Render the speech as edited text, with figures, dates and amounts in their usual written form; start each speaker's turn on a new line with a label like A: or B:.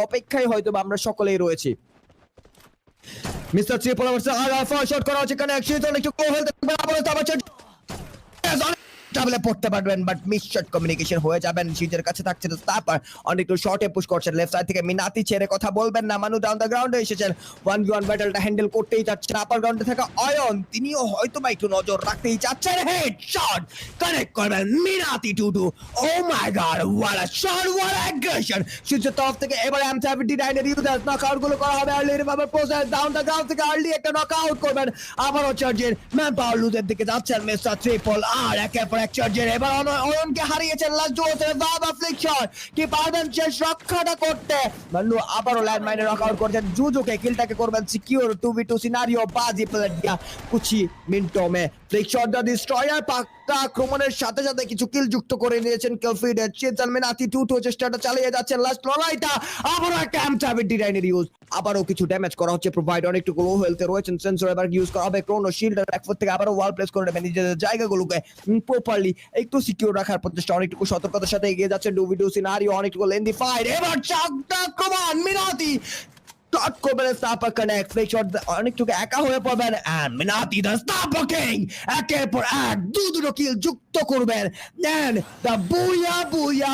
A: অপেক্ষায় হয়তো আমরা সকলেই রয়েছি। Mister triple versus alpha shot করা হচ্ছে, কানেকশন তো একটু কোহেল ডাবলে পড়তে পারবেন, বাট মিস শট কমিউনিকেশন হয়ে যাবেন। সিজের কাছে থাকছে স্নাপার, অনেক শর্টে পুশ করছেন লেফট সাইড থেকে। মিনাতি ছেড়ে কথা বলবেন না, মানু ডাউন দ্য গ্রাউন্ডে এসেছেন, 1v1 ব্যাটলটা হ্যান্ডেল করতেই যাচ্ছেন। আপার গ্রাউন্ডে থাকা অয়ন, তিনিও হয়তো বা একটু নজর রাখতেই চাচ্ছেন। হেড শট কানেক্ট করবেন Minati Tutu. Oh my god, what a shot, what a aggression. সিজের তরফ থেকে এবারে M79 এর ইউজার নকআউট গুলো করা হবে। আর্লি ভাবে প্রসেস ডাউন দ্য গ্রাউন্ড থেকে আর্লি একটা নকআউট করবেন। আবারও চার্জের ম্যান পাওয়ার লুজের দিকে যাচ্ছেন মিস্টার ট্রিপল আর একের পর এক চার্জের। এবার অয়নকে হারিয়েছেন লাস্ট ডুয়োতে। বাবা ফ্লিকশন কি পারবেন শেষ রক্ষাটা করতে? মান্নু আবারও ল্যান্ড মাইনে নকআউট করছেন জুজুকে, কিলটাকে করবেন সিকিউর। 2v2 সিনারিও বাজি প্লেট দিয়া কুচি মিন্টো মে ফ্লিকশন দ্য ডিস্ট্রয়ার পাক্তা আক্রমণের সাথে সাথে কিছু কিল যুক্ত করে নিয়েছেন কিলফিড। চেতন মিনাতি টুটু চেষ্টাটা চালিয়ে যাচ্ছেন। লাস্ট লড়াইটা আবারও একটা M79 এর ইউজ, আবারও কিছু ড্যামেজ করা হচ্ছে। প্রোভাইড অনেকটুকু লো হেলথে রয়েছেন। সেন্সর এবার ইউজ করা হবে। ক্রোনো শিল্ড ব্যাক ফুট থেকে আবারও ওয়াল প্লেস করে নেবেন নিজেদের জায়গাগুলোকে প্রপারলি একটু সিকিউর রাখার প্রচেষ্টা, অনেকটুকু সতর্কতার সাথে এগিয়ে যাচ্ছেন। 2v2 সিনারিও, অনেকটুকু লেন্দি ফাইট। এবার চাকটা আক্রমণ মিনাতি শট করবেন। স্নাপার কানেক্ট, ফ্লিক শট অনেকটুকু একা হয়ে পড়বেন। এন্ড মিনাতি দ্য স্নাপার কিং একের পর এক দুটো কিল যুক্ত করবেন। দেন দ্য বুয়া বুয়া